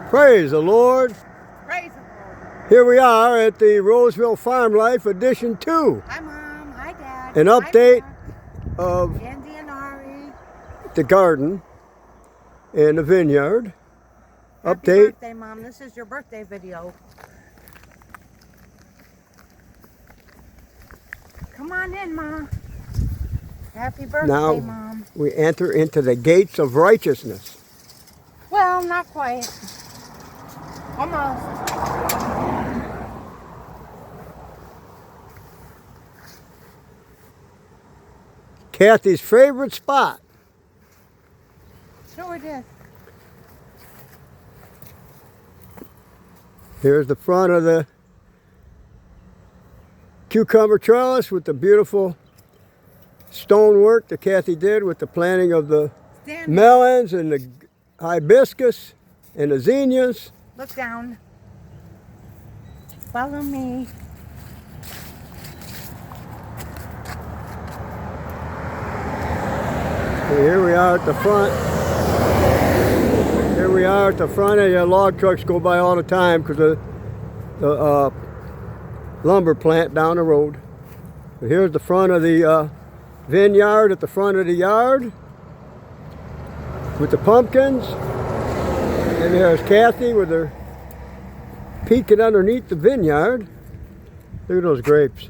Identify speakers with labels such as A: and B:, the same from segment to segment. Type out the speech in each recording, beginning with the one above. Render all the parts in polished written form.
A: Praise the Lord.
B: Praise the Lord.
A: Here we are at the Rowesville Farm Life Edition 2.
B: Hi, Mom. Hi, Dad.
A: An update of
B: Andy and Ari.
A: the garden and the vineyard.
B: Happy
A: Update.
B: birthday, Mom. This is your birthday video. Come on in, Mom. Happy birthday,
A: Now
B: Mom.
A: we enter into the gates of righteousness.
B: Well, not quite. Almost.
A: Kathy's favorite spot.
B: Show her this.
A: Here's the front of the cucumber trellis with the beautiful stonework that Kathy did with the planting of the
B: Stand.
A: melons and the hibiscus and the zinnias.
B: Look down. Follow me.
A: And here we are at the front. Here we are at the front, and the log trucks go by all the time because of the lumber plant down the road. But here's the front of the vineyard at the front of the yard with the pumpkins. And there's Kathy with her peeking underneath the vineyard. Look at those grapes.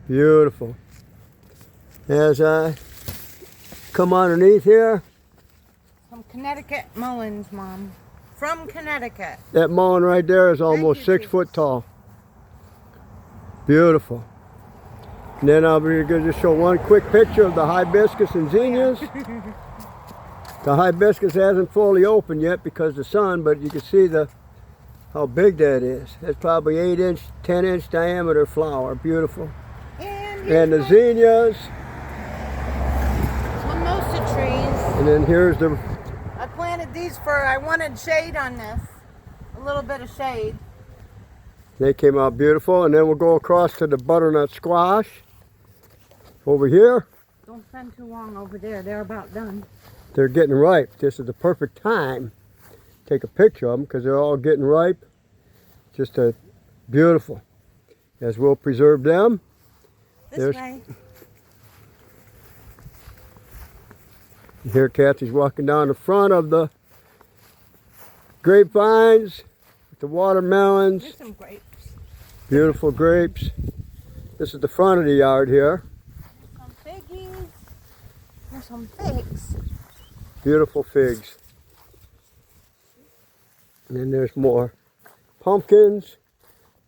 A: Beautiful. As I come underneath here,
B: From Connecticut Mullins, Mom. From Connecticut.
A: that mullein right there is almost
B: Thank you,
A: 6 foot tall. Beautiful. And then I'll be going to just show one quick picture of the hibiscus and zinnias. The hibiscus hasn't fully opened yet because of the sun, but you can see how big that is. That's probably 8-inch, 10-inch diameter flower. Beautiful. And the zinnias.
B: Mimosa trees.
A: And then here's the
B: I planted these I wanted shade on this. A little bit of shade.
A: They came out beautiful, and then we'll go across to the butternut squash over here.
B: Don't spend too long over there. They're about done.
A: They're getting ripe. This is the perfect time to take a picture of them because they're all getting ripe. Just beautiful. As we'll preserve them.
B: This way.
A: Here Kathy's walking down the front of the grapevines with the watermelons.
B: There's some grapes.
A: Beautiful grapes. This is the front of the yard here.
B: Some figgies. There's some figs.
A: Beautiful figs. And then there's more pumpkins.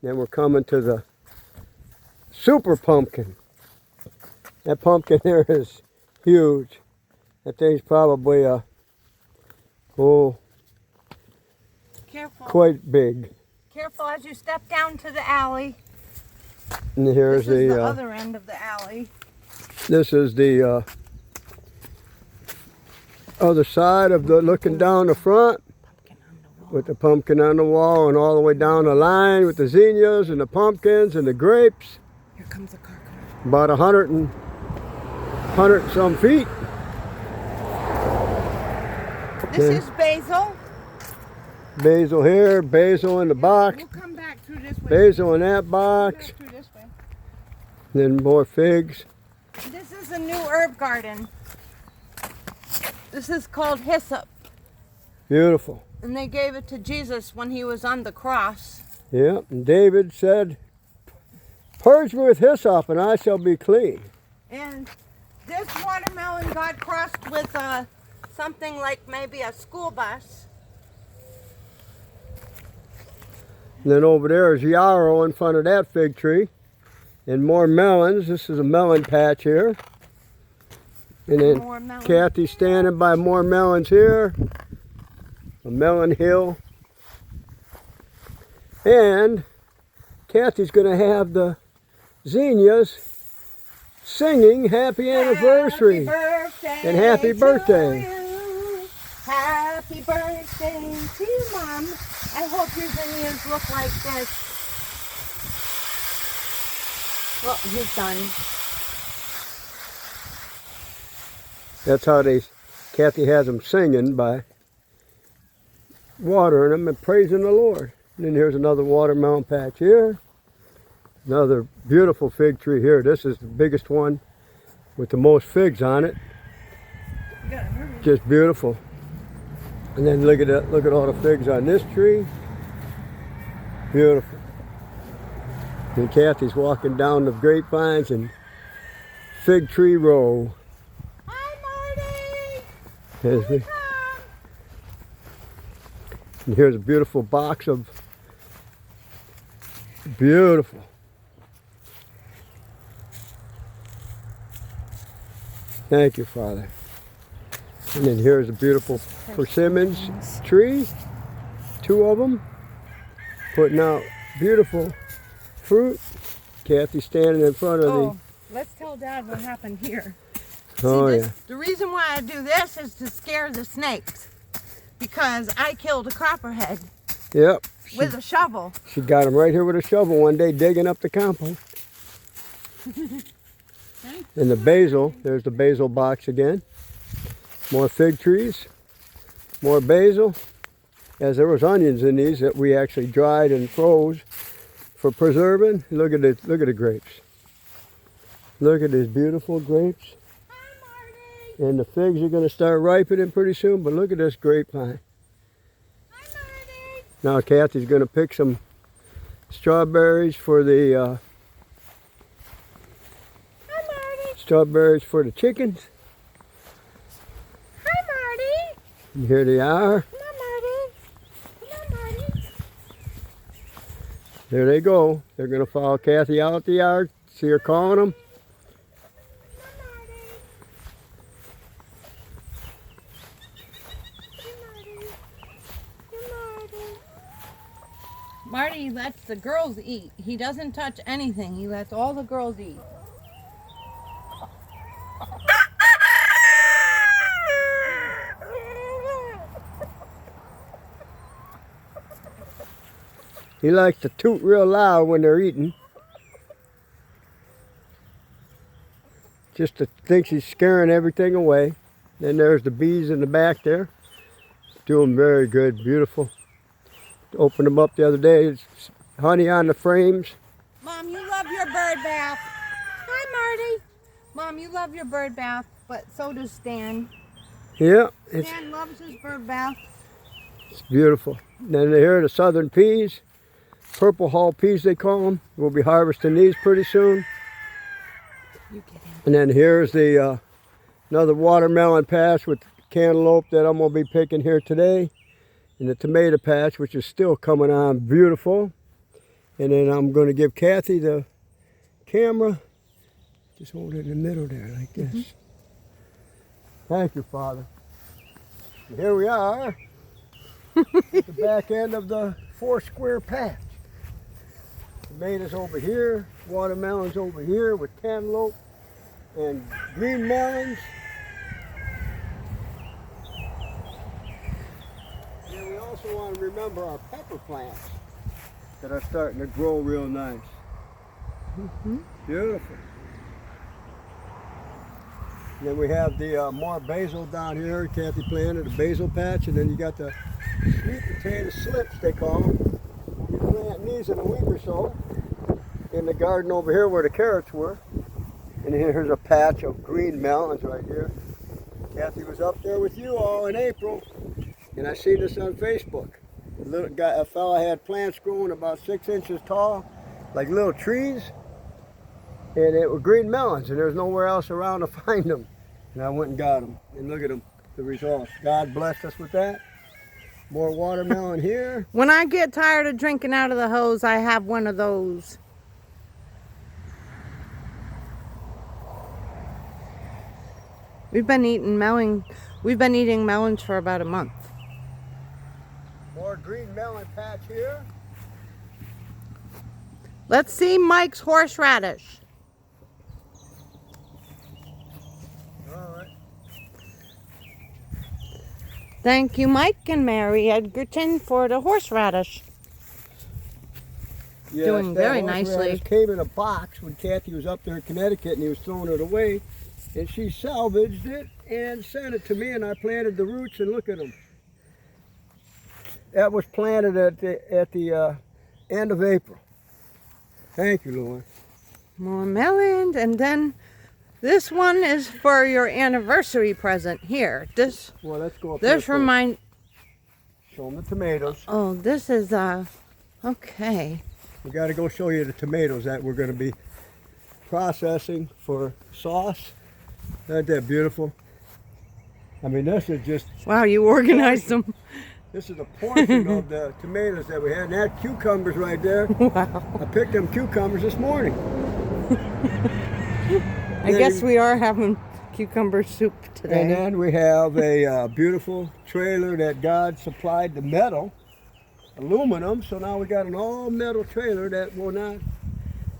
A: Then we're coming to the super pumpkin. That pumpkin here is huge. That thing's probably
B: Careful.
A: quite big.
B: Careful as you step down to the alley.
A: And here's
B: This is the
A: the
B: other end of the alley.
A: this is the other side of the looking down the front
B: Pumpkin on the wall.
A: with the pumpkin on the wall, and all the way down the line with the zinnias and the pumpkins and the grapes.
B: Here comes a car coming.
A: About 100 and some feet.
B: This is basil.
A: Basil here, basil in the box,
B: We'll come back through this way.
A: basil in that
B: Come
A: box,
B: back through this way.
A: then more figs.
B: This is a new herb garden. This is called hyssop.
A: Beautiful.
B: And they gave it to Jesus when he was on the cross.
A: Yeah, and David said, "Purge me with hyssop and I shall be clean."
B: And this watermelon got crossed with something like maybe a school bus.
A: And then over there is yarrow in front of that fig tree. And more melons. This is a melon patch here. And then
B: More melons.
A: Kathy's standing by more melons here. A melon hill. And Kathy's going to have the zinnias singing happy anniversary.
B: Happy birthday
A: And happy birthday.
B: to you. Happy birthday to you, Mom. I hope your zinnias look like this. Well, he's done.
A: That's how Kathy has them singing by watering them and praising the Lord. And then here's another watermelon patch here. Another beautiful fig tree here. This is the biggest one with the most figs on it. Just beautiful. And then look at that, look at all the figs on this tree. Beautiful. And Kathy's walking down the grapevines and Fig Tree Row.
B: Hi, Marty.
A: Here's, and here's a beautiful box of beautiful. Thank you, Father. And then here's a beautiful persimmons tree, 2 of them, putting out beautiful fruit. Kathy standing in front of
B: Oh, let's tell Dad what happened here.
A: Oh,
B: See,
A: yeah.
B: The reason why I do this is to scare the snakes, because I killed a copperhead
A: Yep.
B: with a shovel.
A: She got him right here with a shovel one day digging up the compost. And the basil, there's the basil box again. More fig trees, more basil. As there was onions in these that we actually dried and froze for preserving. Look at it, look at the grapes. Look at these beautiful grapes.
B: Hi, Marty.
A: And the figs are going to start ripening pretty soon, but look at this grapevine.
B: Hi, Marty.
A: Now Kathy's going to pick some strawberries for the
B: Hi, Marty.
A: strawberries for the chickens.
B: Hi, Marty.
A: And here they are.
B: Come on, Marty. Come on, Marty.
A: There they go. They're going to follow Kathy out the yard. See her calling them.
B: Marty lets the girls eat. He doesn't touch anything. He lets all the girls eat.
A: He likes to toot real loud when they're eating. Just to thinks he's scaring everything away. Then there's the bees in the back there. Doing very good, beautiful. Opened them up the other day. It's honey on the frames.
B: Mom, you love your bird bath. Hi, Marty. Mom, you love your bird bath, but so does Stan.
A: Yeah, it's
B: Stan loves his bird bath.
A: beautiful. Then here are the southern peas. Purple hull peas they call them. We'll be harvesting these pretty soon.
B: You get in.
A: And then here's the another watermelon patch with cantaloupe that I'm going to be picking here today. And the tomato patch, which is still coming on beautiful. And then I'm going to give Kathy the camera. Just hold it in the middle there like this. Mm-hmm. Thank you, Father. And here we are at the back end of the 4-square patch. Tomatoes over here, watermelons over here with cantaloupe and green melons. And we also want to remember our pepper plants that are starting to grow real nice.
B: Mm-hmm.
A: Beautiful. And then we have the more basil down here. Kathy planted a basil patch, and then you got the sweet potato slips, they call them. You plant these in a week or so in the garden over here where the carrots were. And here's a patch of green melons right here. Kathy was up there with you all in April, and I seen this on Facebook. A fella had plants growing about 6 inches tall, like little trees, and it were green melons, and there's nowhere else around to find them. And I went and got them, and look at them, the results. God blessed us with that. More watermelon here.
B: When I get tired of drinking out of the hose, I have one of those. We've been eating melons for about a month.
A: More green melon patch here.
B: Let's see Mike's horseradish.
A: All right.
B: Thank you, Mike and Mary Edgerton, for the horseradish.
A: Yes,
B: Doing
A: that
B: very
A: horseradish
B: nicely.
A: Came in a box when Kathy was up there in Connecticut, and he was throwing it away. And she salvaged it and sent it to me, and I planted the roots, and look at them. that was planted at the end of April. Thank you, Lauren.
B: More melons, and then this one is for your anniversary present. Here, this.
A: Well, let's go up
B: This
A: there.
B: remind.
A: Show them the tomatoes.
B: Oh, this is okay.
A: We got to go show you the tomatoes that we're going to be processing for sauce. Isn't that beautiful? I mean, this is just.
B: Wow, you organized them.
A: This is a portion of the tomatoes that we had. And that cucumbers right there.
B: Wow.
A: I picked them cucumbers this morning.
B: I guess we are having cucumber soup today.
A: And then we have a beautiful trailer that God supplied the metal, aluminum. So now we got an all metal trailer that will not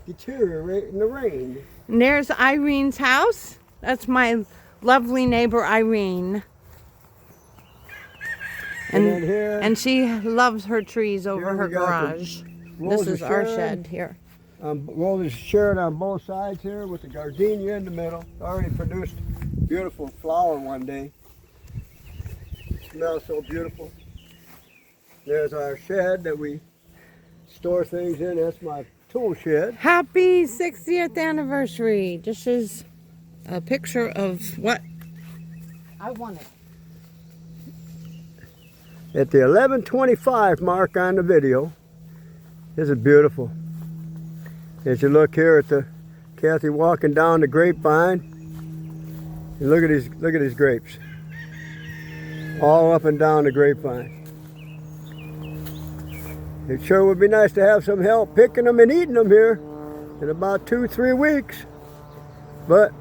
A: deteriorate in the rain.
B: And there's Irene's house. That's my lovely neighbor Irene.
A: And then here,
B: And she loves her trees over
A: here
B: her
A: we got the
B: garage.
A: rows
B: This
A: of
B: is our
A: Sharon.
B: shed here.
A: Roll is shared on both sides here with the gardenia in the middle. Already produced beautiful flower one day. Smells so beautiful. There's our shed that we store things in. That's my tool shed.
B: Happy 60th anniversary. This is a picture of what I wanted.
A: At the 11:25 mark on the video, this is beautiful. As you look here at the Kathy walking down the grapevine, and look at these grapes, all up and down the grapevine. It sure would be nice to have some help picking them and eating them here in about 2-3 weeks, but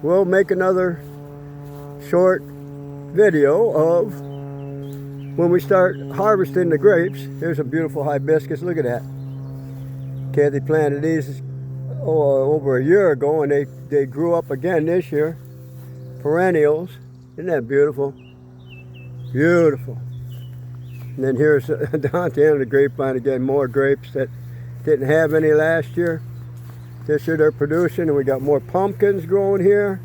A: we'll make another short video of when we start harvesting the grapes. Here's a beautiful hibiscus. Look at that. Kathy planted these over a year ago, and they grew up again this year. Perennials. Isn't that beautiful? Beautiful. And then here's down at the end of the grapevine again, more grapes that didn't have any last year. This year they're producing, and we got more pumpkins growing here.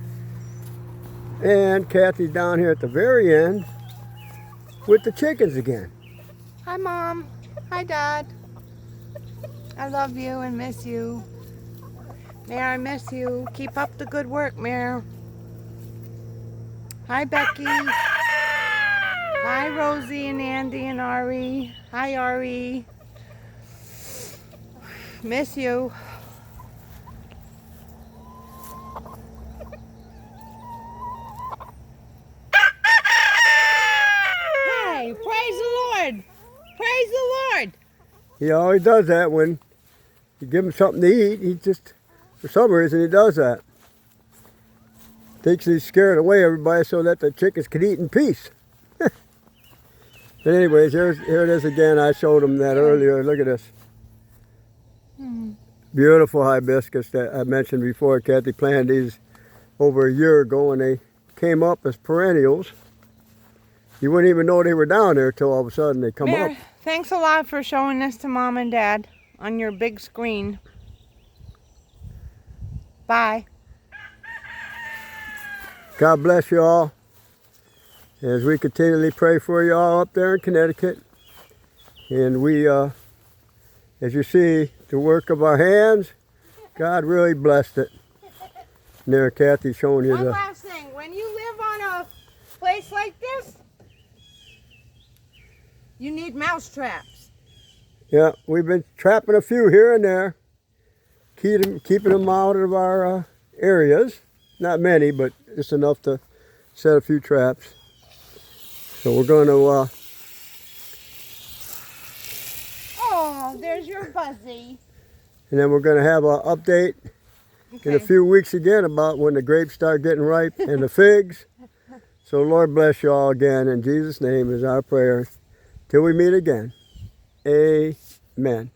A: And Kathy's down here at the very end with the chickens again.
B: Hi, Mom. Hi, Dad. I love you and miss you. Mare, I miss you. Keep up the good work, Mare. Hi, Becky. Hi, Rosie and Andy and Ari. Hi, Ari. Miss you. Hey, praise the Lord. Praise the Lord.
A: He always does that when you give him something to eat. He just, for some reason, he does that. Thinks he's scaring away everybody so that the chickens can eat in peace. But anyways, here it is again. I showed him that earlier. Look at this. Beautiful hibiscus that I mentioned before. Kathy planted these over a year ago, and they came up as perennials. You wouldn't even know they were down there till all of a sudden they come
B: Mare,
A: up.
B: thanks a lot for showing this to Mom and Dad on your big screen. Bye.
A: God bless you all as we continually pray for you all up there in Connecticut. And we, as you see, the work of our hands, God really blessed it. And there, Kathy showing you
B: One
A: the...
B: last thing. When you live on a place like this, you need mouse traps.
A: Yeah, we've been trapping a few here and there, keeping them out of our areas. Not many, but just enough to set a few traps. So we're going to...
B: Oh, there's your Buzzy.
A: And then we're going to have an update in a few weeks again about when the grapes start getting ripe and the figs. So Lord bless you all again. In Jesus' name is our prayer. Till we meet again. Amen.